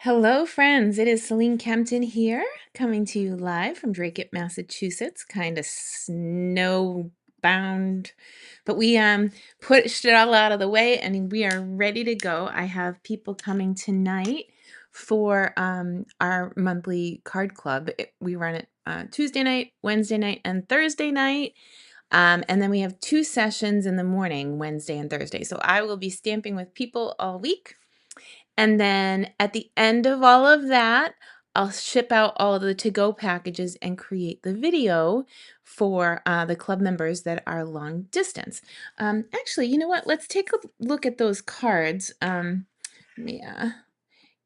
Hello, friends. It is Selene Kempton here, coming to you live from Drake, Massachusetts. Kind of snowbound, but we pushed it all out of the way, and we are ready to go. I have people coming tonight for our monthly card club. We run it Tuesday night, Wednesday night, and Thursday night. And then we have 2 sessions in the morning, Wednesday and Thursday. So I will be stamping with people all week. And then at the end of all of that, I'll ship out all of the to-go packages and create the video for the club members that are long distance. Actually, you know what? Let's take a look at those cards. Let me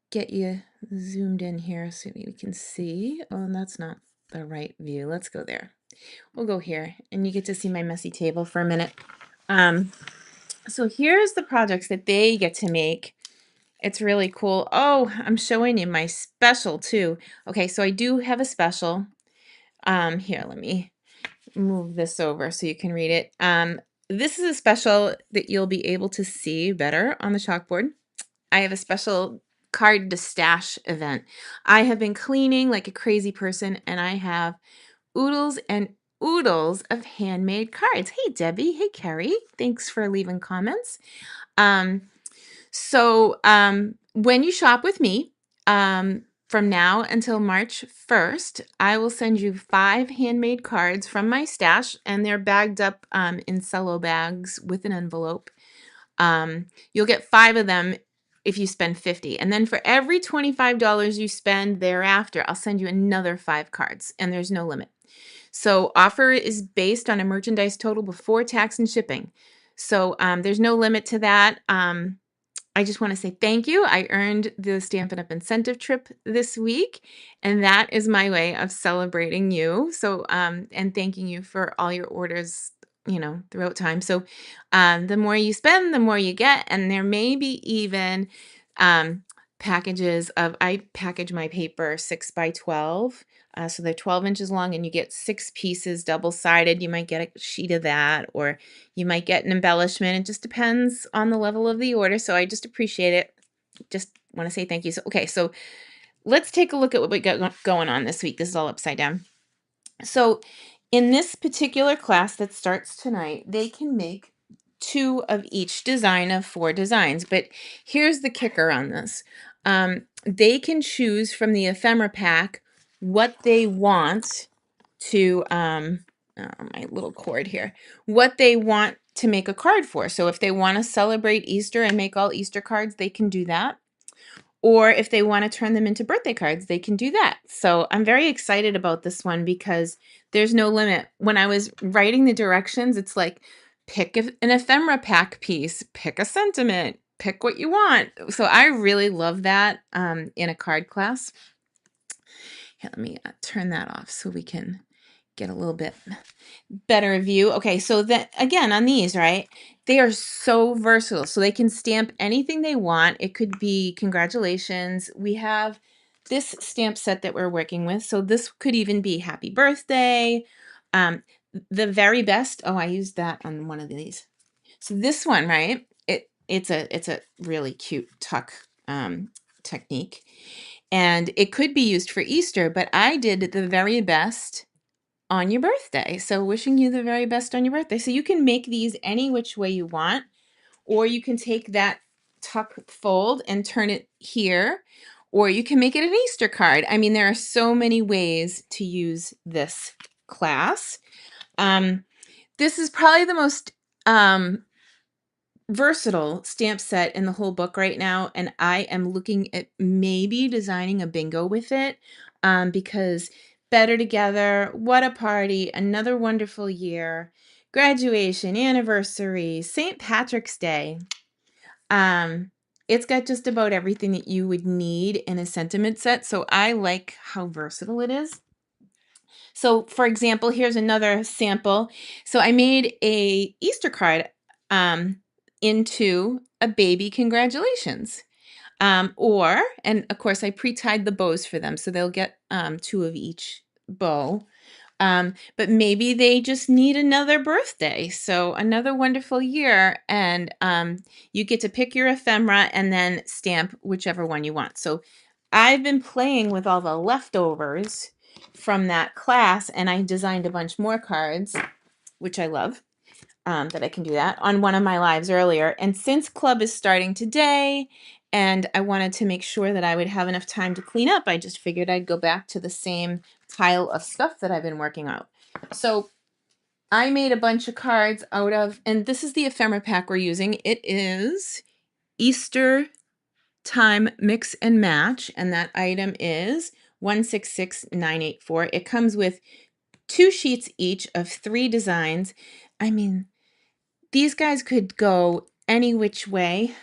get you zoomed in here so we can see. Oh, and that's not the right view. Let's go there. We'll go here, and you get to see my messy table for a minute. So here's the projects that they get to make. It's really cool. Oh, I'm showing you my special too. Okay, so I do have a special. Here, let me move this over so you can read it. This is a special that you'll be able to see better on the chalkboard. I have a special card to stash event. I have been cleaning like a crazy person, and I have oodles and oodles of handmade cards. Hey, Debbie. Hey, Carrie. Thanks for leaving comments. So when you shop with me, from now until March 1st, I will send you 5 handmade cards from my stash, and they're bagged up in cello bags with an envelope. You'll get 5 of them if you spend $50. And then for every $25 you spend thereafter, I'll send you another 5 cards, and there's no limit. So offer is based on a merchandise total before tax and shipping. So there's no limit to that. I just want to say thank you. I earned the Stampin' Up! Incentive trip this week, and that is my way of celebrating you. So, and thanking you for all your orders, throughout time. So, the more you spend, the more you get, and there may be even packages of, I package my paper 6 by 12. So they're 12 inches long, and you get 6 pieces double-sided. You might get a sheet of that, or you might get an embellishment. It just depends on the level of the order. So I just appreciate it. Just want to say thank you. So let's take a look at what we got going on this week. This is all upside down. So in this particular class that starts tonight, they can make 2 of each design of 4 designs. But here's the kicker on this. They can choose from the ephemera pack what they want to, my little cord here, what they want to make a card for. So if they want to celebrate Easter and make all Easter cards, they can do that. Or if they want to turn them into birthday cards, they can do that. So I'm very excited about this one because there's no limit. When I was writing the directions, it's like, pick an ephemera pack piece, pick a sentiment, pick what you want. So I really love that in a card class. Here, let me turn that off so we can get a little bit better view. Okay, so that again on these, right? They are so versatile. So they can stamp anything they want. It could be congratulations. We have this stamp set that we're working with. So this could even be happy birthday. The very best. Oh, I used that on one of these. So this one, right? It's a really cute tuck technique. And it could be used for Easter, but I did the very best on your birthday. So wishing you the very best on your birthday. So you can make these any which way you want, or you can take that tuck fold and turn it here, or you can make it an Easter card. I mean, there are so many ways to use this class. This is probably the most versatile stamp set in the whole book right now, and I am looking at maybe designing a bingo with it because better together, what a party, another wonderful year, graduation, anniversary, St. Patrick's Day. It's got just about everything that you would need in a sentiment set, so I like how versatile it is. So for example, here's another sample. So I made a Easter card into a baby congratulations. And of course I pre-tied the bows for them, so they'll get 2 of each bow. But maybe they just need another birthday, so another wonderful year, and you get to pick your ephemera and then stamp whichever one you want. So I've been playing with all the leftovers from that class, and I designed a bunch more cards, which I love, that I can do that on one of my lives earlier. And since club is starting today, and I wanted to make sure that I would have enough time to clean up, I just figured I'd go back to the same pile of stuff that I've been working out. So I made a bunch of cards out of, and this is the ephemera pack we're using. It is Easter time mix and match, and that item is 166984. It comes with 2 sheets each of 3 designs. I mean, these guys could go any which way,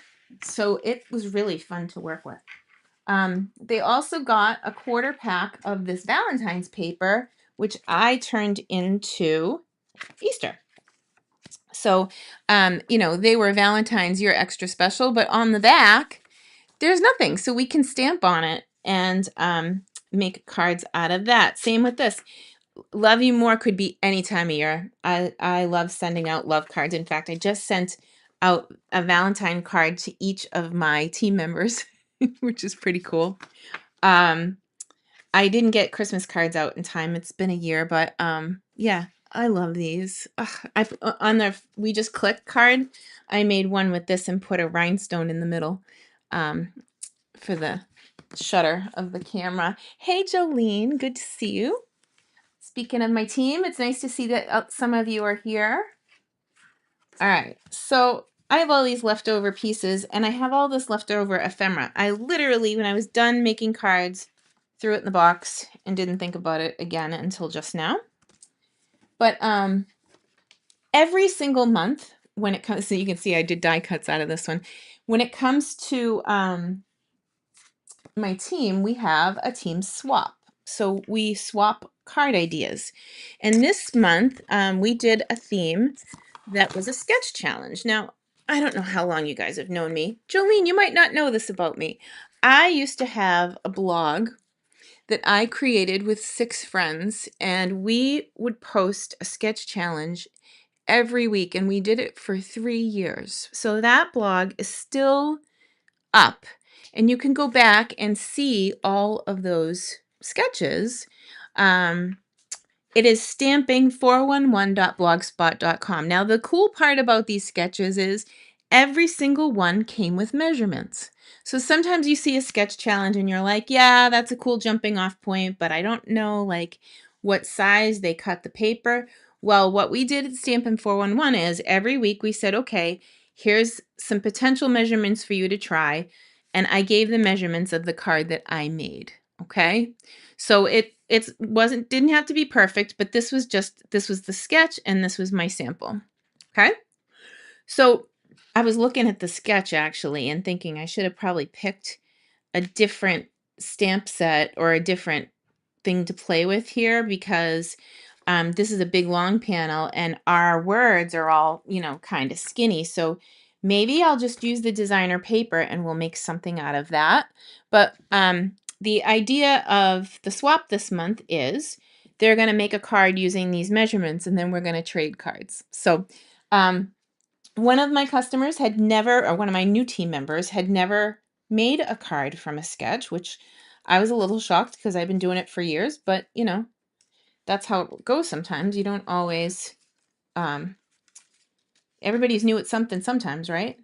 so it was really fun to work with. They also got a quarter pack of this Valentine's paper, which I turned into Easter. So, they were Valentine's, you're extra special, but on the back, there's nothing. So we can stamp on it and make cards out of that. Same with this. Love You More could be any time of year. I love sending out love cards. In fact, I just sent out a Valentine card to each of my team members, which is pretty cool. I didn't get Christmas cards out in time. It's been a year, but yeah, I love these. Ugh, on the We Just Click card, I made one with this and put a rhinestone in the middle for the shutter of the camera. Hey, Jolene, good to see you. Speaking of my team, it's nice to see that some of you are here. All right, so I have all these leftover pieces, and I have all this leftover ephemera. I literally, when I was done making cards, threw it in the box and didn't think about it again until just now. But every single month, when it comes, so you can see I did die cuts out of this one. When it comes to my team, we have a team swap. So we swap card ideas. And this month, we did a theme that was a sketch challenge. Now, I don't know how long you guys have known me. Jolene, you might not know this about me. I used to have a blog that I created with 6 friends, and we would post a sketch challenge every week, and we did it for 3 years. So that blog is still up, and you can go back and see all of those sketches. It is stamping411.blogspot.com. Now, the cool part about these sketches is every single one came with measurements. So sometimes you see a sketch challenge and you're like, yeah, that's a cool jumping off point, but I don't know like what size they cut the paper. Well, what we did at Stampin' 411 is every week we said, okay, here's some potential measurements for you to try. And I gave the measurements of the card that I made. Okay. So didn't have to be perfect, but this was the sketch and this was my sample. Okay. So I was looking at the sketch actually and thinking I should have probably picked a different stamp set or a different thing to play with here because this is a big long panel and our words are all, kind of skinny. So maybe I'll just use the designer paper and we'll make something out of that. But the idea of the swap this month is they're going to make a card using these measurements and then we're going to trade cards. So one of my customers had never, or one of my new team members had never made a card from a sketch, which I was a little shocked because I've been doing it for years, but that's how it goes sometimes. You don't always, everybody's new at something sometimes, right?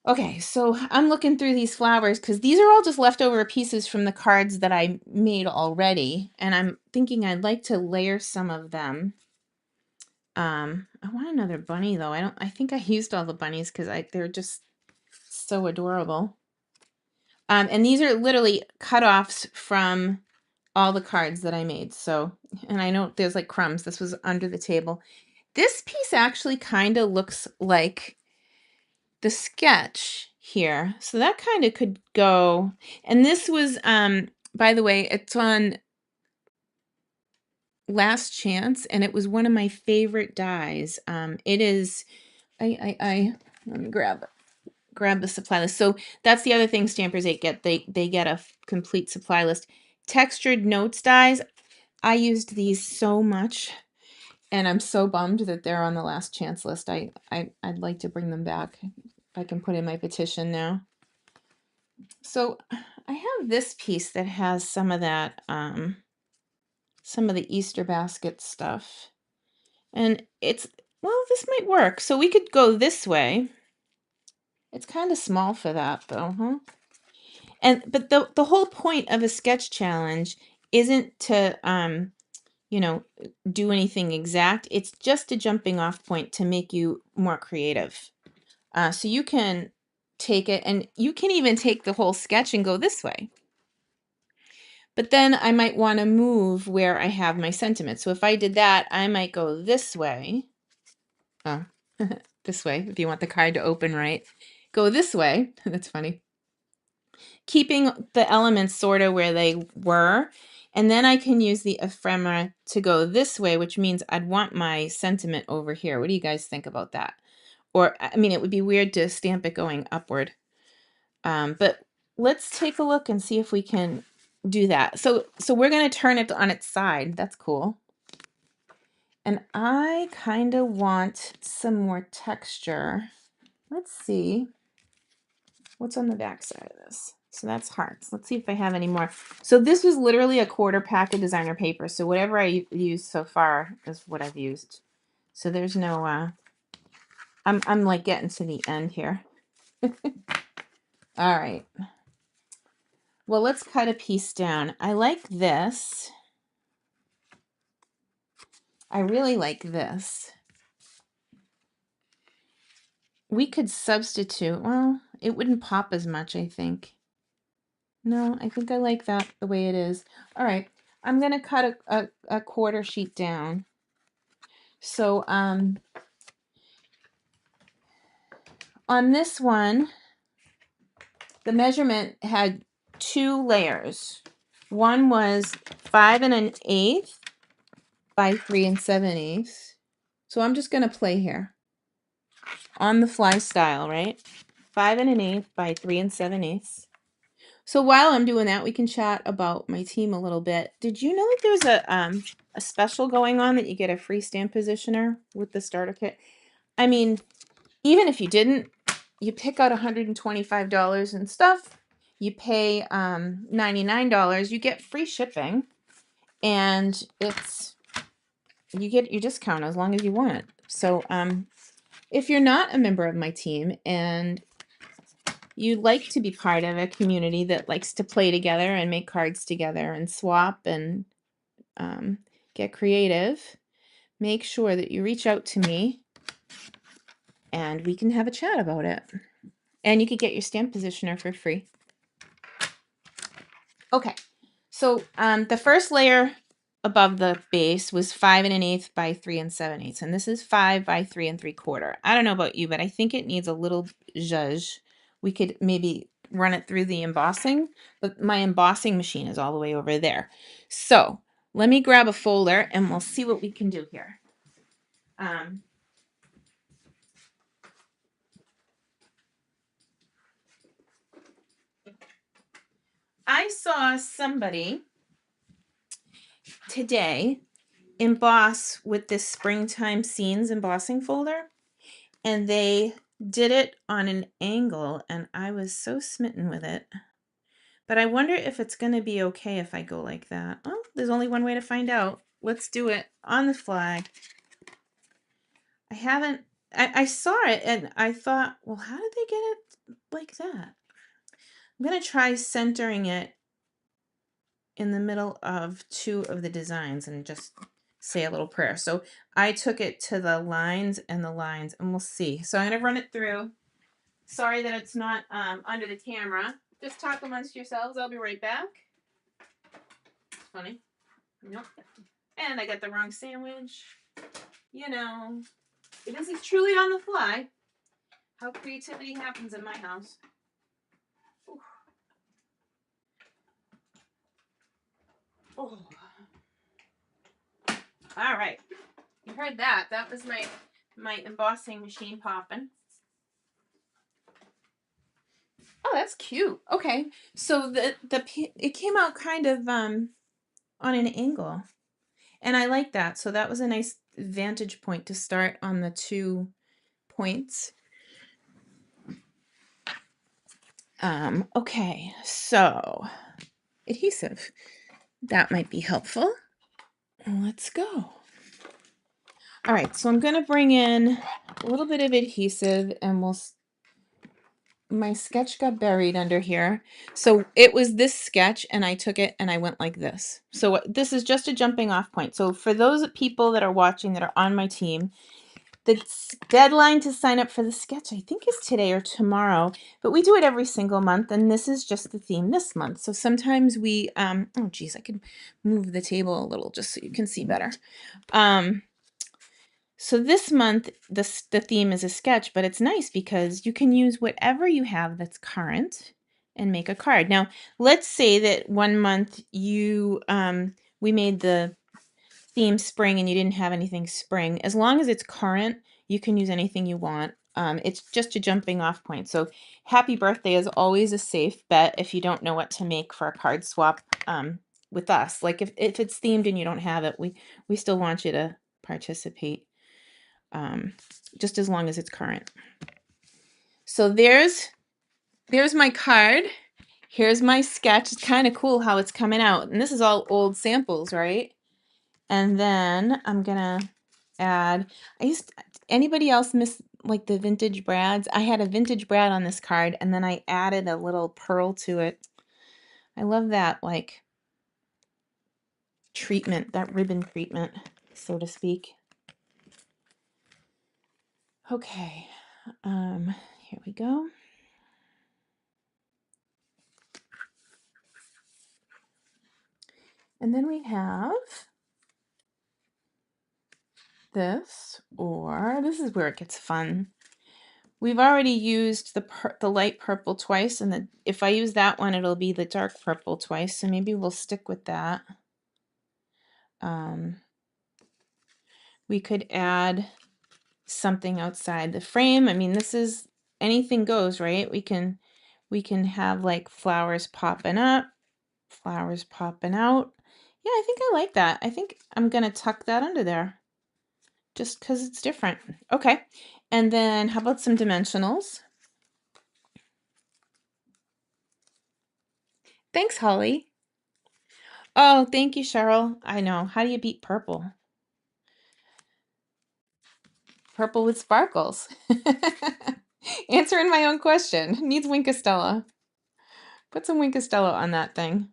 Okay, so I'm looking through these flowers because these are all just leftover pieces from the cards that I made already, and I'm thinking I'd like to layer some of them. I want another bunny though. I think I used all the bunnies because they're just so adorable. And these are literally cut-offs from all the cards that I made. So, and I know there's like crumbs. This was under the table. This piece actually kind of looks like the sketch here. So that kind of could go. And this was, by the way, it's on Last Chance, and it was one of my favorite dies. It is, let me grab the supply list. So that's the other thing Stampers 8 get. They get a complete supply list. Textured notes dies. I used these so much, and I'm so bummed that they're on the Last Chance list. I'd like to bring them back. If I can put in my petition now. So I have this piece that has some of that, some of the Easter basket stuff. And it's, well, this might work. So we could go this way. It's kind of small for that though, huh? But the whole point of a sketch challenge isn't to you know, do anything exact. It's just a jumping off point to make you more creative. So you can take it, and you can even take the whole sketch and go this way. But then I might want to move where I have my sentiment. So if I did that, I might go this way. Oh, this way, if you want the card to open right. Go this way. That's funny. Keeping the elements sort of where they were. And then I can use the ephemera to go this way, which means I'd want my sentiment over here. What do you guys think about that? Or, I mean, it would be weird to stamp it going upward. But let's take a look and see if we can do that. So we're going to turn it on its side. That's cool. And I kind of want some more texture. Let's see what's on the back side of this. So that's hearts. Let's see if I have any more. So this was literally a quarter pack of designer paper. So whatever I used so far is what I've used. So there's no, I'm like getting to the end here. All right. Well, let's cut a piece down. I like this. I really like this. We could substitute. Well, it wouldn't pop as much, I think. No, I think I like that the way it is. All right. I'm going to cut a quarter sheet down. So on this one, the measurement had 2 layers. One was 5 1/8 by 3 7/8. So I'm just going to play here on the fly style, right? 5 1/8 by 3 7/8. So while I'm doing that, we can chat about my team a little bit. Did you know that there's a special going on that you get a free stamp positioner with the starter kit? I mean, even if you didn't, you pick out $125 and stuff. You pay $99. You get free shipping, and you get your discount as long as you want it. So if you're not a member of my team and you'd like to be part of a community that likes to play together and make cards together and swap and get creative, make sure that you reach out to me and we can have a chat about it. And you could get your stamp positioner for free. Okay, so the first layer above the base was 5 1/8 by 3 7/8, and this is 5 by 3 3/4. I don't know about you, but I think it needs a little zhuzh. We could maybe run it through the embossing, but my embossing machine is all the way over there. So let me grab a folder and we'll see what we can do here. I saw somebody today emboss with this springtime scenes embossing folder, and they did it on an angle, and I was so smitten with it. But I wonder if it's going to be okay if I go like that. Oh, there's only one way to find out. Let's do it on the fly. I saw it and I thought, well, how did they get it like that? I'm going to try centering it in the middle of 2 of the designs and just say a little prayer. So I took it to the lines, and we'll see. So I'm going to run it through. Sorry that it's not under the camera. Just talk amongst yourselves. I'll be right back. Funny. Nope. And I got the wrong sandwich. You know, this is truly on the fly. How creativity happens in my house. Ooh. Oh. All right. You heard that. That was my embossing machine popping. Oh, that's cute. Okay. So it came out kind of on an angle. And I like that. So that was a nice vantage point to start on the 2 points. Okay, so adhesive. That might be helpful. Let's go. All right, so I'm going to bring in a little bit of adhesive and my sketch got buried under here. So it was this sketch and I took it and I went like this. So this is just a jumping off point. So for those people that are watching that are on my team, the deadline to sign up for the sketch, I think, is today or tomorrow, but we do it every single month, and this is just the theme this month. So sometimes we, oh geez, I can move the table a little just so you can see better. So this month, the theme is a sketch, but it's nice because you can use whatever you have that's current and make a card. Now, let's say that one month you, we made the theme spring and you didn't have anything spring. As long as it's current, you can use anything you want. It's just a jumping off point. So happy birthday is always a safe bet if you don't know what to make for a card swap with us. Like if it's themed and you don't have it, we still want you to participate, just as long as it's current. So there's my card. Here's my sketch. It's kind of cool how it's coming out. And this is all old samples, right? And then I'm gonna add, anybody else miss like the vintage brads? I had a vintage brad on this card and then I added a little pearl to it. I love that, like, treatment, that ribbon treatment, so to speak. Okay, here we go. And then we have this, or this is where it gets fun. We've already used the light purple twice, and if I use that one, it'll be the dark purple twice, so maybe we'll stick with that. We could add something outside the frame. I mean, this is, anything goes, right? We can have like flowers popping up, flowers popping out. Yeah, I think I like that. I think I'm gonna tuck that under there just because it's different. Okay, and then how about some dimensionals? Thanks, Holly. Oh, thank you, Cheryl. I know. How do you beat purple? Purple with sparkles. Answering my own question. Needs Winkostella. Put some Winkostella on that thing.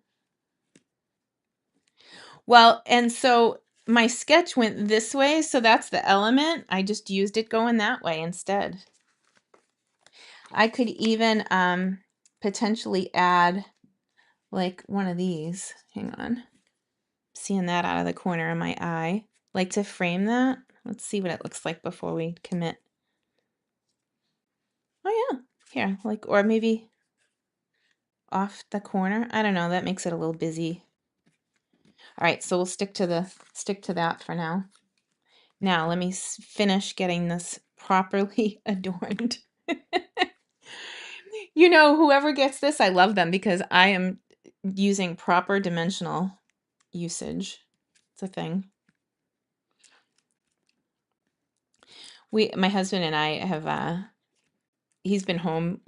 Well, and so my sketch went this way, so that's the element. I just used it going that way instead. I could even potentially add like one of these. Hang on. Seeing that out of the corner of my eye. Like to frame that. Let's see what it looks like before we commit. Oh yeah. Here, like, or maybe off the corner. I don't know. That makes it a little busy. All right, so we'll stick to that for now. Now let me finish getting this properly adorned. You know, whoever gets this, I love them because I am using proper dimensional usage. It's a thing. My husband and I have, he's been home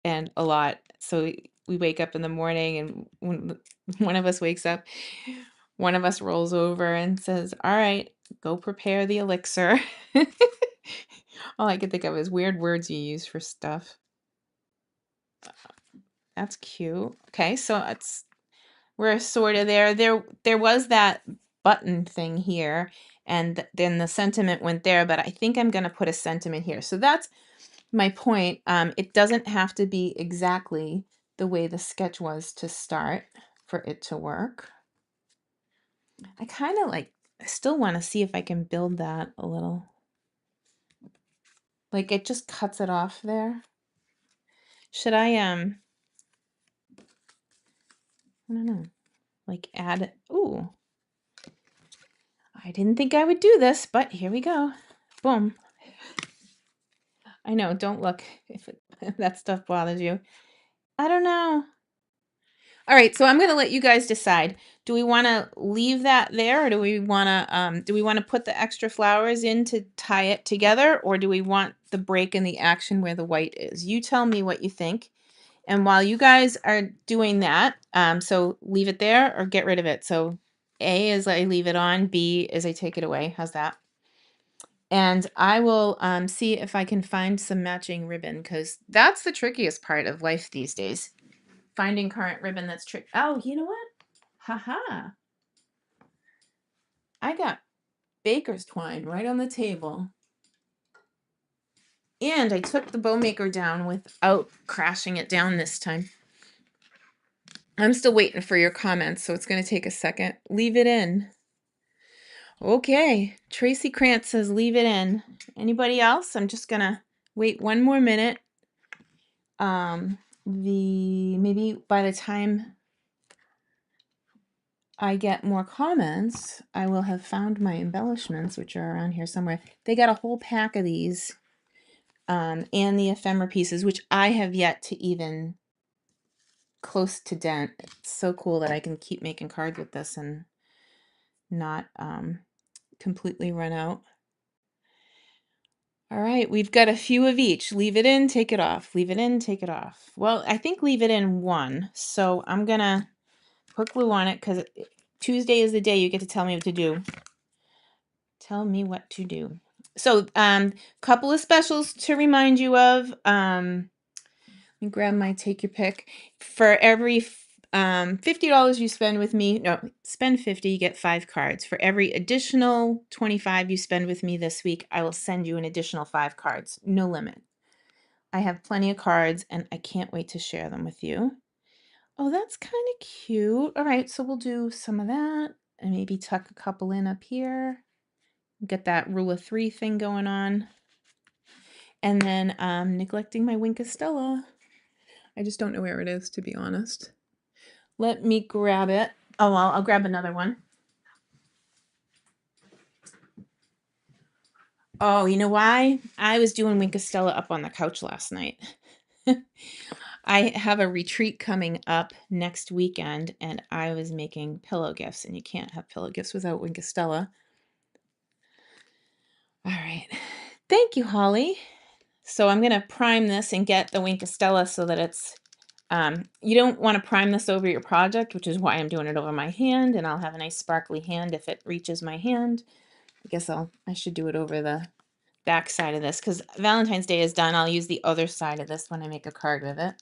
and a lot. So we wake up in the morning and when one of us wakes up, one of us rolls over and says, all right, go prepare the elixir. All I can think of is weird words you use for stuff. That's cute. Okay, so we're sort of there. There was that button thing here, and then the sentiment went there, but I think I'm going to put a sentiment here. So that's my point. It doesn't have to be exactly the way the sketch was to start for it to work. I kind of I still want to see if I can build that a little. Like it just cuts it off there. Should I don't know, like add, ooh. I didn't think I would do this, but here we go. Boom. I know, don't look if that stuff bothers you. I don't know. All right, so I'm going to let you guys decide. Do we want to leave that there, or do we want to put the extra flowers in to tie it together, or do we want the break in the action where the white is? You tell me what you think. And while you guys are doing that, so leave it there or get rid of it. So A is I leave it on, B is I take it away. How's that? And I will see if I can find some matching ribbon, because that's the trickiest part of life these days. Finding current ribbon that's tricky. Oh, you know what? Haha. I got baker's twine right on the table. And I took the bow maker down without crashing it down this time. I'm still waiting for your comments, so it's going to take a second. Leave it in. Okay. Tracy Krantz says leave it in. Anybody else? I'm just going to wait one more minute. Maybe by the time I get more comments, I will have found my embellishments, which are around here somewhere. They got a whole pack of these, and the ephemera pieces, which I have yet to even close to dent. It's so cool that I can keep making cards with this and not completely run out. All right, we've got a few of each. Leave it in, take it off. Leave it in, take it off. Well, I think leave it in one. So I'm going to put glue on it because Tuesday is the day you get to tell me what to do. Tell me what to do. So couple of specials to remind you of. Let me grab my take your pick. For every $50 you spend with me, no, spend 50, you get 5 cards. For every additional 25 you spend with me this week, I will send you an additional 5 cards. No limit. I have plenty of cards and I can't wait to share them with you. Oh, that's kind of cute. All right, so we'll do some of that and maybe tuck a couple in up here. Get that rule of 3 thing going on. And then neglecting my Wink Stella. I just don't know where it is, to be honest. Let me grab it. Oh, well, I'll grab another one. Oh, you know why? I was doing Wink Stella up on the couch last night. I have a retreat coming up next weekend, and I was making pillow gifts, and you can't have pillow gifts without Wink Stella. All right. Thank you, Holly. So I'm going to prime this and get the Wink Stella so that it's, you don't want to prime this over your project, which is why I'm doing it over my hand, and I'll have a nice sparkly hand if it reaches my hand. I guess I should do it over the back side of this because Valentine's Day is done. I'll use the other side of this when I make a card with it.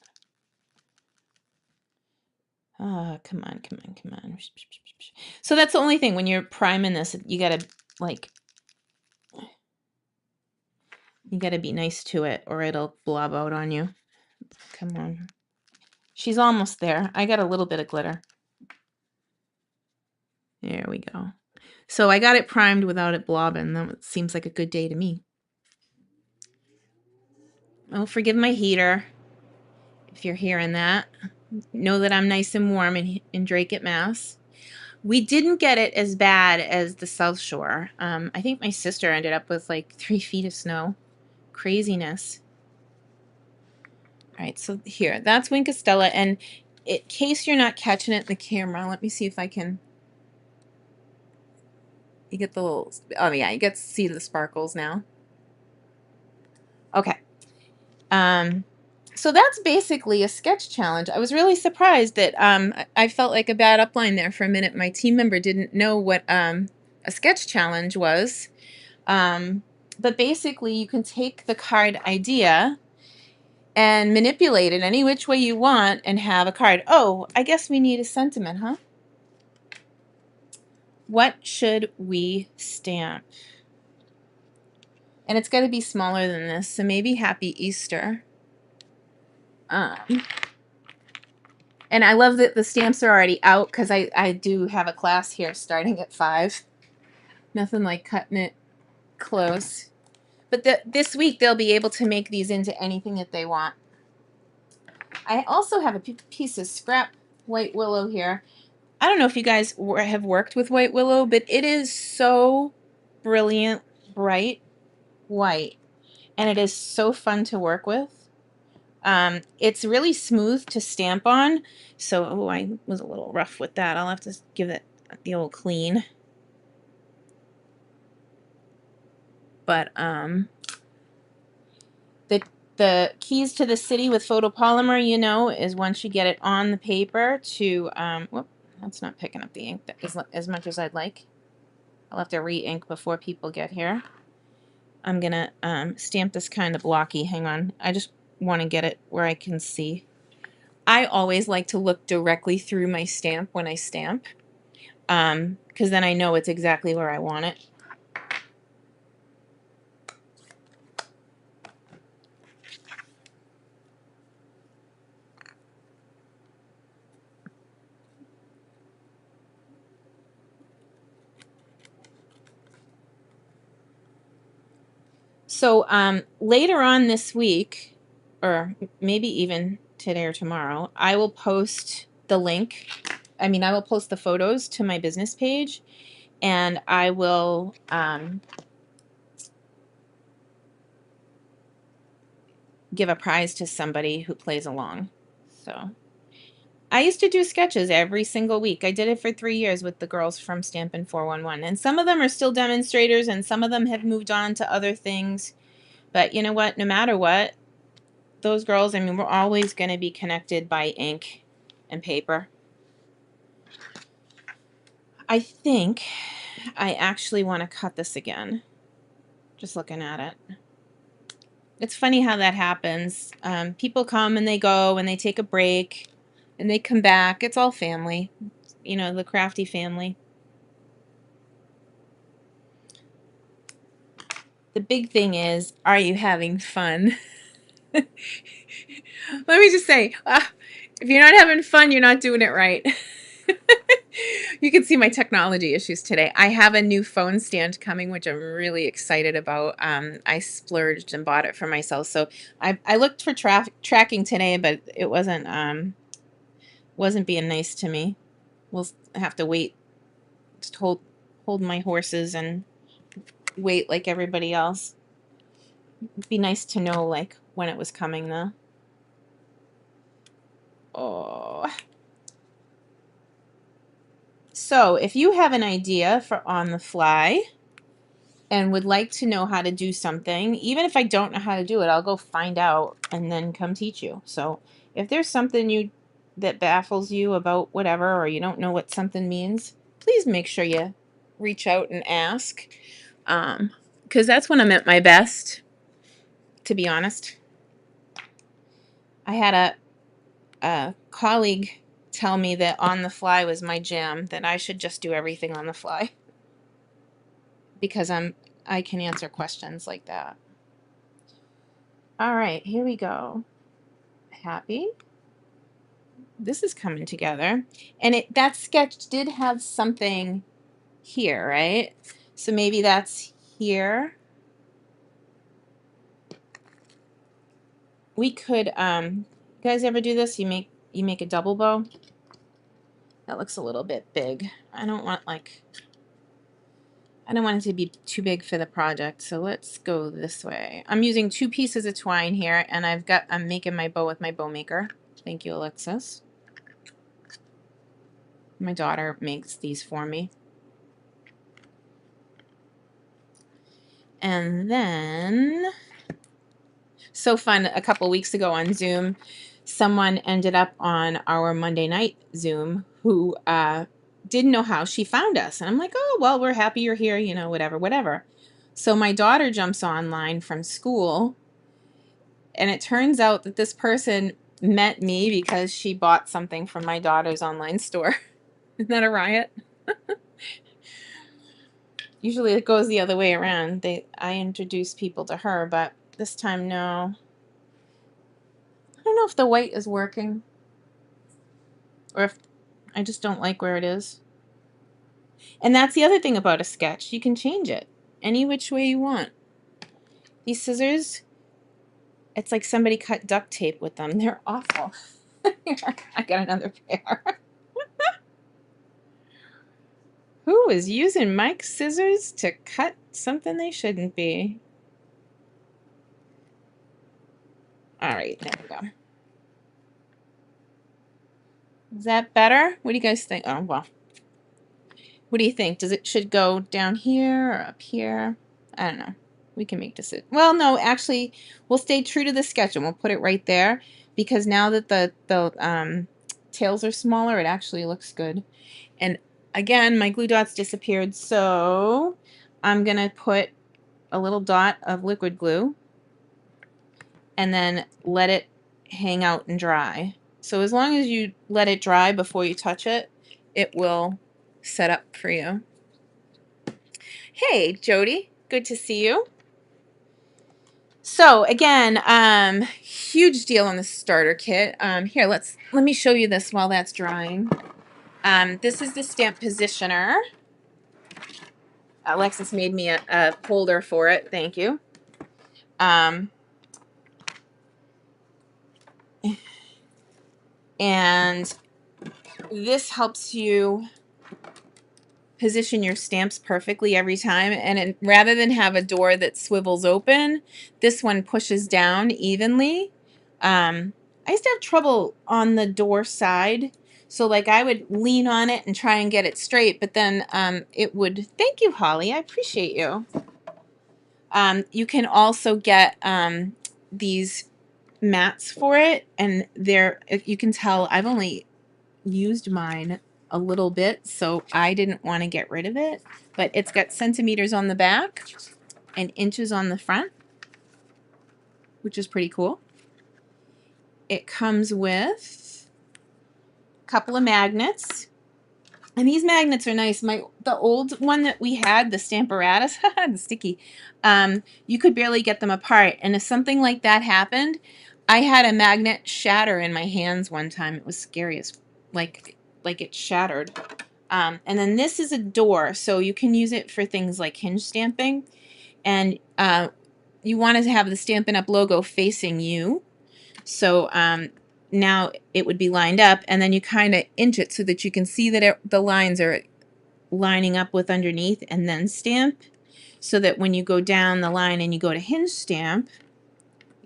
Oh, come on, come on, come on. So that's the only thing when you're priming this, you gotta be nice to it or it'll blob out on you. Come on. She's almost there. I got a little bit of glitter. There we go. So I got it primed without it blobbing. That seems like a good day to me. Oh, forgive my heater. If you're hearing that, know that I'm nice and warm in Drake at Mass. We didn't get it as bad as the South Shore. I think my sister ended up with like 3 feet of snow. Craziness. All right, so here, that's Wink Stella. And in case you're not catching it in the camera, let me see if I can. You get the little, oh yeah, you get to see the sparkles now. Okay. So that's basically a sketch challenge. I was really surprised that I felt like a bad upline there for a minute. My team member didn't know what a sketch challenge was. But basically, you can take the card idea and manipulate it any which way you want and have a card. Oh, I guess we need a sentiment, huh? What should we stamp? And it's got to be smaller than this, so maybe Happy Easter. And I love that the stamps are already out because I do have a class here starting at 5. Nothing like cutting it close. But this week they'll be able to make these into anything that they want. I also have a piece of scrap white willow here. I don't know if you guys have worked with white willow, but it is so brilliant, bright white. And it is so fun to work with. It's really smooth to stamp on. So, oh, I was a little rough with that. I'll have to give it the old clean. But, The keys to the city with photopolymer, you know, is once you get it on the paper to, whoop, that's not picking up the ink as much as I'd like. I'll have to re-ink before people get here. I'm gonna stamp this kind of blocky. Hang on. I just want to get it where I can see. I always like to look directly through my stamp when I stamp, because then I know it's exactly where I want it. So later on this week, or maybe even today or tomorrow, I will post the link. I mean, I will post the photos to my business page, and I will give a prize to somebody who plays along. So I used to do sketches every single week. I did it for 3 years with the girls from Stampin' 411. And some of them are still demonstrators, and some of them have moved on to other things. But you know what? No matter what, those girls, I mean, we're always going to be connected by ink and paper. I think I actually want to cut this again. Just looking at it. It's funny how that happens. People come and they go and they take a break and they come back. It's all family. You know, the crafty family. The big thing is, are you having fun? Let me just say, if you're not having fun, you're not doing it right. You can see my technology issues today. I have a new phone stand coming, which I'm really excited about. I splurged and bought it for myself. So I looked for tracking today, but it wasn't being nice to me. We'll have to wait. Just hold my horses and wait like everybody else. It'd be nice to know like when it was coming though. Oh. So if you have an idea for on the fly and would like to know how to do something, even if I don't know how to do it, I'll go find out and then come teach you. So if there's something that baffles you about whatever, or you don't know what something means, please make sure you reach out and ask, because that's when I'm at my best, to be honest. I had a colleague tell me that on the fly was my jam, that I should just do everything on the fly because I can answer questions like that. All right, here we go. Happy. This is coming together. And that sketch did have something here, right? So maybe that's here. We could you guys ever do this? You make a double bow. That looks a little bit big. I don't want it to be too big for the project, so let's go this way. I'm using 2 pieces of twine here, and I'm making my bow with my bow maker. Thank you, Alexis. My daughter makes these for me. And then, so fun, a couple weeks ago on Zoom, someone ended up on our Monday night Zoom who didn't know how she found us. And I'm like, oh, well, we're happy you're here, you know, whatever. So my daughter jumps online from school, and it turns out that this person met me because she bought something from my daughter's online store. Isn't that a riot? Usually it goes the other way around. I introduce people to her, but this time, no. I don't know if the white is working, or if I just don't like where it is. And that's the other thing about a sketch. You can change it any which way you want. These scissors, it's like somebody cut duct tape with them. They're awful. I got another pair. Who is using Mike's scissors to cut something they shouldn't be? All right, there we go. Is that better? What do you guys think? Oh, well. What do you think? Should go down here or up here? I don't know. We can make decisions. Well, no, actually, we'll stay true to the sketch and we'll put it right there because now that the tails are smaller, it actually looks good. And again, my glue dots disappeared, so I'm going to put a little dot of liquid glue and then let it hang out and dry. So as long as you let it dry before you touch it, it will set up for you. Hey, Jody, good to see you. So again, huge deal on the starter kit. Here, let me show you this while that's drying. This is the stamp positioner. Alexis made me a holder for it. Thank you. And this helps you position your stamps perfectly every time. And rather than have a door that swivels open, this one pushes down evenly. I used to have trouble on the door side. So like I would lean on it and try and get it straight, but then it would, thank you, Holly, I appreciate you. You can also get these mats for it, and they're, you can tell I've only used mine a little bit, so I didn't want to get rid of it, but it's got centimeters on the back and inches on the front, which is pretty cool. It comes with a couple of magnets, and these magnets are nice. The old one that we had, the Stamparatus, the sticky, you could barely get them apart, and if something like that happened, I had a magnet shatter in my hands one time. It was scary as like it shattered. And then this is a door, so you can use it for things like hinge stamping. And you want to have the Stampin' Up! Logo facing you. So now it would be lined up, and then you kind of inch it so that you can see that the lines are lining up with underneath, and then stamp. So that when you go down the line and you go to hinge stamp,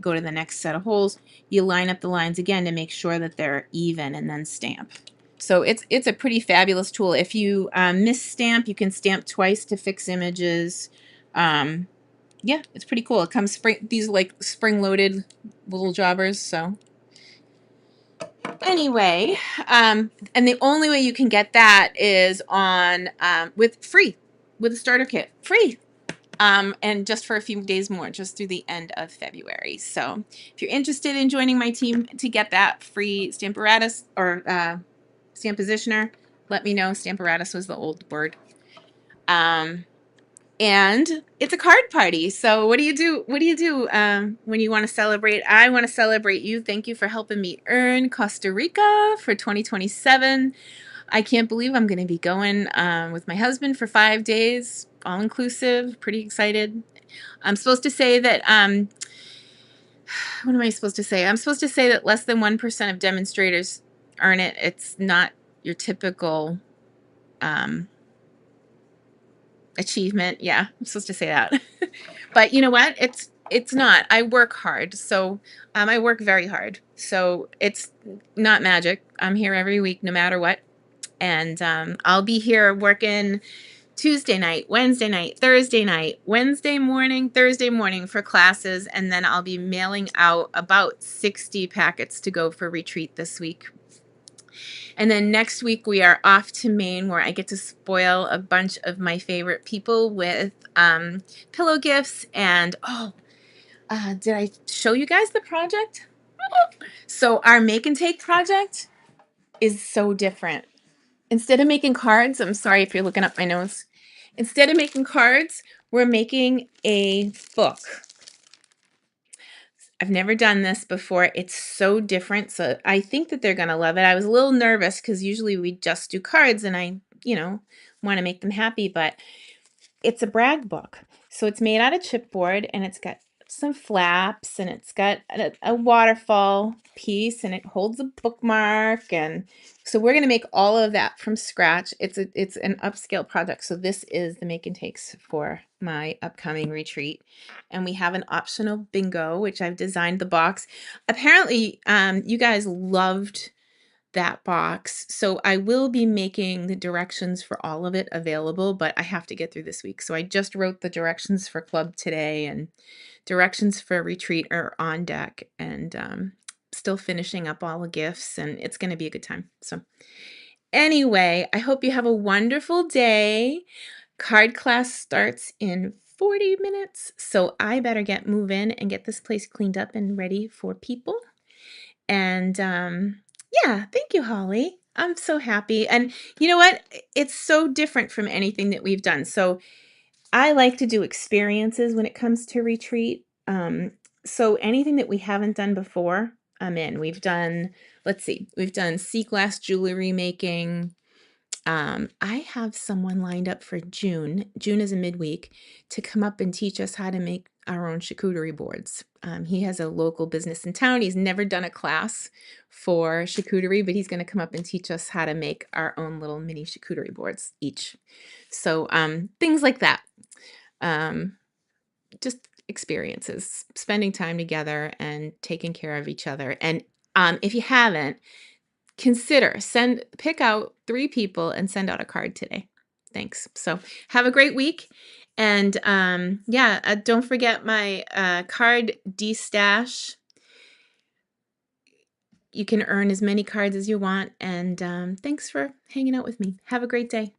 go to the next set of holes, you line up the lines again to make sure that they're even, and then stamp. So it's a pretty fabulous tool. If you miss stamp, you can stamp twice to fix images. Yeah, it's pretty cool. It comes these like spring-loaded little jobbers. So anyway, and the only way you can get that is on with a starter kit, free. And just for a few days more, just through the end of February. So if you're interested in joining my team to get that free Stamparatus or stamp positioner, let me know. Stamparatus was the old word. And it's a card party. So what do you do? What do you do when you want to celebrate? I want to celebrate you. Thank you for helping me earn Costa Rica for 2027. I can't believe I'm going to be going with my husband for 5 days, all inclusive. Pretty excited. I'm supposed to say that, what am I supposed to say? I'm supposed to say that less than 1% of demonstrators earn it. It's not your typical achievement. Yeah, I'm supposed to say that. But you know what? It's not. I work hard. So I work very hard. So it's not magic. I'm here every week no matter what. And I'll be here working Tuesday night, Wednesday night, Thursday night, Wednesday morning, Thursday morning for classes, and then I'll be mailing out about 60 packets to go for retreat this week. And then next week we are off to Maine, where I get to spoil a bunch of my favorite people with pillow gifts. And did I show you guys the project? So our make and take project is so different. Instead of making cards, I'm sorry if you're looking up my nose. Instead of making cards, we're making a book. I've never done this before. It's so different. So I think that they're going to love it. I was a little nervous because usually we just do cards and I, want to make them happy, but it's a brag book. So it's made out of chipboard and it's got some flaps and it's got a waterfall piece and it holds a bookmark, and so we're going to make all of that from scratch. It's an upscale project. So this is the make and takes for my upcoming retreat, and we have an optional bingo, which I've designed the box. Apparently you guys loved that box. So I will be making the directions for all of it available, but I have to get through this week. So I just wrote the directions for club today, and directions for retreat are on deck, and still finishing up all the gifts, and it's going to be a good time. So anyway, I hope you have a wonderful day. Card class starts in 40 minutes, so I better get moving and get this place cleaned up and ready for people. And yeah, thank you, Holly. I'm so happy. And you know what? It's so different from anything that we've done. So I like to do experiences when it comes to retreat. So anything that we haven't done before, I'm in. We've done, let's see, we've done sea glass jewelry making. I have someone lined up for June. June is a midweek to come up and teach us how to make our own charcuterie boards. He has a local business in town. He's never done a class for charcuterie, but he's going to come up and teach us how to make our own little mini charcuterie boards each. So things like that. Just experiences, spending time together and taking care of each other. And if you haven't, pick out 3 people and send out a card today. Thanks. So have a great week. And yeah, don't forget my card D-stash. You can earn as many cards as you want. And thanks for hanging out with me. Have a great day.